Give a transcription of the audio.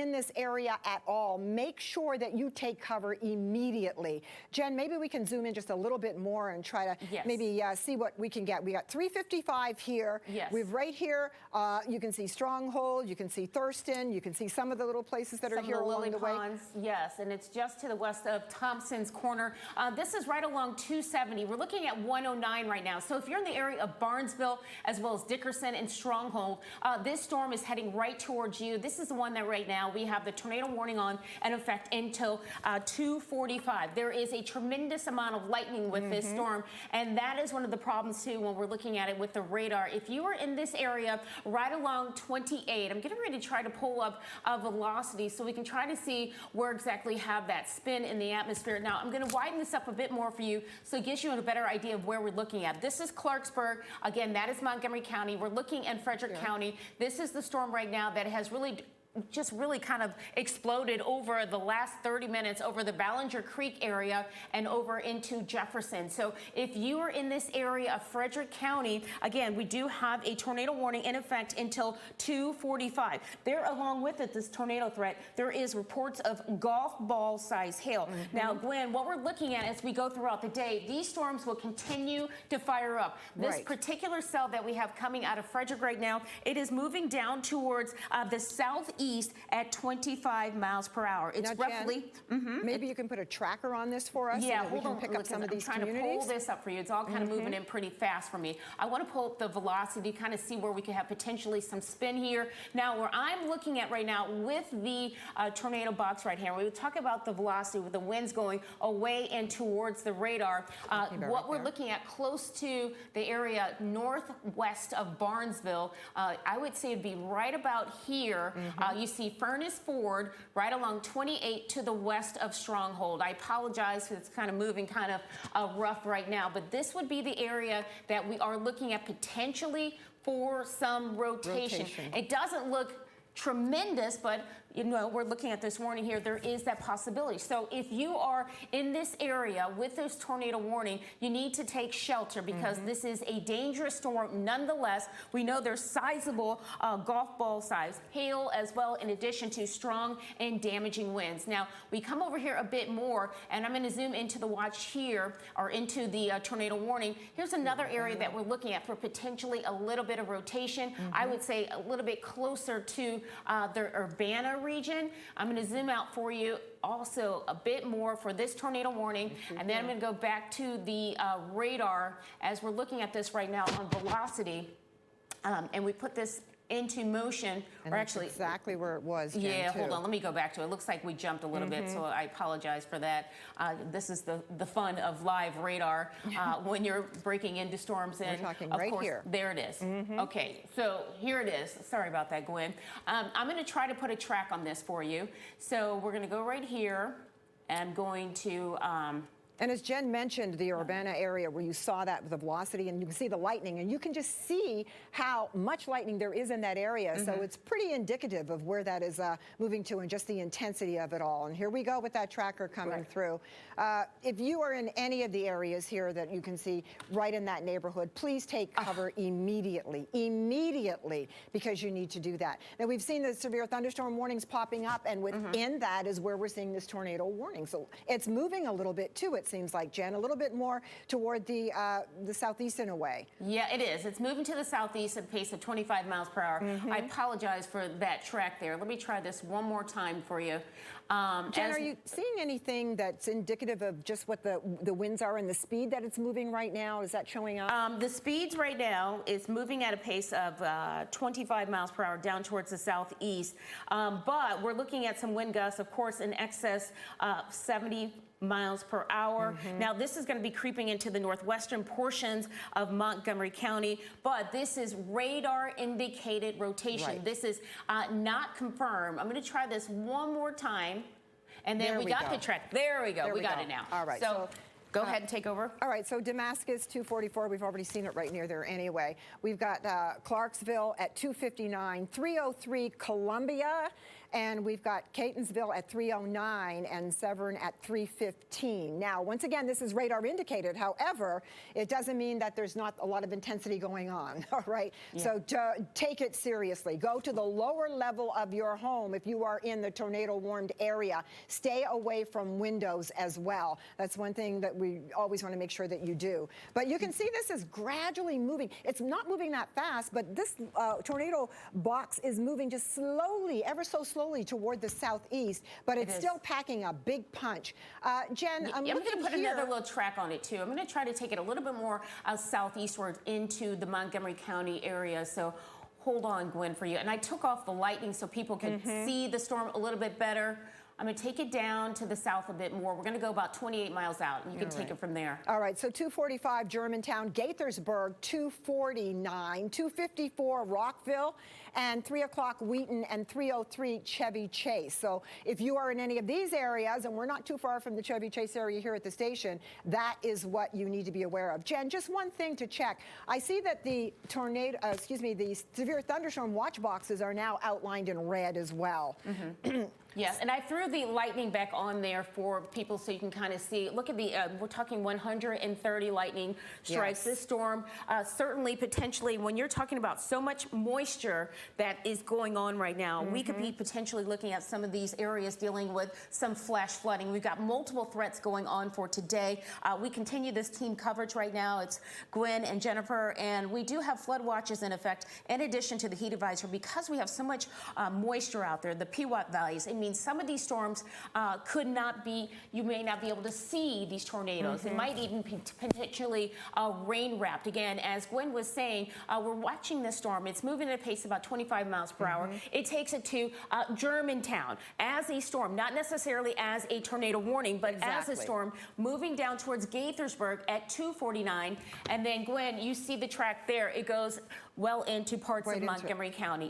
in this area at all, make sure that you take cover immediately. Jen, maybe we can zoom in just a little bit more and try to maybe see what we can get. We got 355 here. Yes. We've right here, you can see Stronghold, you can see Thurston, you can see some of the little places that are here along the way. Yes, and it's just to the west of Thompson's Corner. This is right along 270. We're looking at 109 right now. So if you're in the area of Barnesville, as well as Dickerson and Stronghold, this storm is heading right towards you. This is the one that right now we have the tornado warning on in effect until 2:45. There is a tremendous amount of lightning with this storm, and that is one of the problems too when we're looking at it with the radar. If you are in this area right along 28, I'm getting ready to try to pull up velocity so we can try to see where exactly have that spin in the atmosphere. Now I'm going to widen this up a bit more for you so it gives you a better idea of where we're looking at. This is Clarksburg. Again, that is Montgomery County. We're looking at Frederick County. This is the storm right now that has really kind of exploded over the last 30 minutes over the Ballinger Creek area and over into Jefferson. So if you are in this area of Frederick County, again, we do have a tornado warning in effect until 2:45. There, along with it, this tornado threat, there is reports of golf ball size hail. Now, Gwen, what we're looking at as we go throughout the day, these storms will continue to fire up. This particular cell that we have coming out of Frederick right now, it is moving down towards the southeast at 25 miles per hour. It's now, roughly. Jen, maybe you can put a tracker on this for us so that we can pick up some of these communities. I'm trying to pull this up for you. It's all kind of moving in pretty fast for me. I want to pull up the velocity, kind of see where we could have potentially some spin here. Now, where I'm looking at right now with the tornado box right here, we would talk about the velocity with the winds going away and towards the radar. What we're looking at close to the area northwest of Barnesville, I would say it'd be right about here. You see Furnace Ford right along 28 to the west of Stronghold. I apologize if it's kind of moving kind of rough right now, but this would be the area that we are looking at potentially for some rotation. It doesn't look tremendous, but you know, we're looking at this warning here, there is that possibility. So if you are in this area with this tornado warning, you need to take shelter because this is a dangerous storm. Nonetheless, we know there's sizable golf ball size hail as well, in addition to strong and damaging winds. Now, we come over here a bit more, and I'm going to zoom into the watch here, or into the tornado warning. Here's another area that we're looking at for potentially a little bit of rotation. I would say a little bit closer to the Urbana region. I'm going to zoom out for you also a bit more for this tornado warning, and then I'm going to go back to the radar as we're looking at this right now on velocity, and we put this into motion, and or actually exactly where it was, Jen, hold on, let me go back to it. It looks like we jumped a little bit, so I apologize for that. This is the fun of live radar when you're breaking into storms. And we're talking of right course, here. There it is. Okay, so here it is. Sorry about that, Gwen. I'm going to try to put a track on this for you. So we're going to go right here. And I'm going to and as Jen mentioned, the Urbana area where you saw that with the velocity, and you can see the lightning, and you can just see how much lightning there is in that area. So it's pretty indicative of where that is moving to and just the intensity of it all. And here we go with that tracker coming through. If you are in any of the areas here that you can see right in that neighborhood, please take cover immediately, because you need to do that. Now, we've seen the severe thunderstorm warnings popping up, and within that is where we're seeing this tornado warning. So it's moving a little bit too, it seems like, Jen, a little bit more toward the southeast in a way. Yeah, it is. It's moving to the southeast at a pace of 25 miles per hour. I apologize for that track there. Let me try this one more time for you. Jen, are you seeing anything that's indicative of just what the winds are and the speed that it's moving right now? Is that showing up? The speeds right now is moving at a pace of 25 miles per hour down towards the southeast. But we're looking at some wind gusts, of course, in excess of 70 miles per hour. Now, this is going to be creeping into the northwestern portions of Montgomery County, but this is radar indicated rotation. This is not confirmed. I'm going to try this one more time, and then we got the track. There we go. We got it now. All right. So go ahead and take over. All right, so Damascus, 244, we've already seen it right near there anyway. We've got Clarksville at 259, 303 Columbia, and we've got Catonsville at 309 and Severn at 315. Now, once again, this is radar indicated. However, it doesn't mean that there's not a lot of intensity going on, all right? Yeah. So take it seriously. Go to the lower level of your home if you are in the tornado-warned area. Stay away from windows as well. That's one thing that we always want to make sure that you do. But you can see this is gradually moving. It's not moving that fast, but this tornado box is moving just slowly, ever so slowly toward the southeast, but it's still packing a big punch. Jen, I'm going to put here. another little track on it too. I'm going to try to take it a little bit more southeastward into the Montgomery County area. So hold on, Gwen, for you. And I took off the lightning so people could see the storm a little bit better. I'm going to take it down to the south a bit more. We're going to go about 28 miles out, and you can take it from there. All right, so 245 Germantown, Gaithersburg, 249, 254 Rockville, and 3 o'clock Wheaton, and 303 Chevy Chase. So if you are in any of these areas, and we're not too far from the Chevy Chase area here at the station, that is what you need to be aware of. Jen, just one thing to check. I see that the the severe thunderstorm watch boxes are now outlined in red as well. Yes, and I threw the lightning back on there for people so you can kind of see. Look at the, we're talking 130 lightning strikes. This storm, certainly potentially, when you're talking about so much moisture that is going on right now, we could be potentially looking at some of these areas dealing with some flash flooding. We've got multiple threats going on for today. We continue this team coverage right now. It's Gwen and Jennifer, and we do have flood watches in effect in addition to the heat advisory because we have so much moisture out there, the Pequot valleys. It means some of these storms could not be, you may not be able to see these tornadoes. It might even be potentially rain wrapped. Again, as Gwen was saying, we're watching this storm. It's moving at a pace of about 25 miles per hour. It takes it to Germantown as a storm, not necessarily as a tornado warning, but as a storm, moving down towards Gaithersburg at 249. And then, Gwen, you see the track there. It goes well into parts of Montgomery County.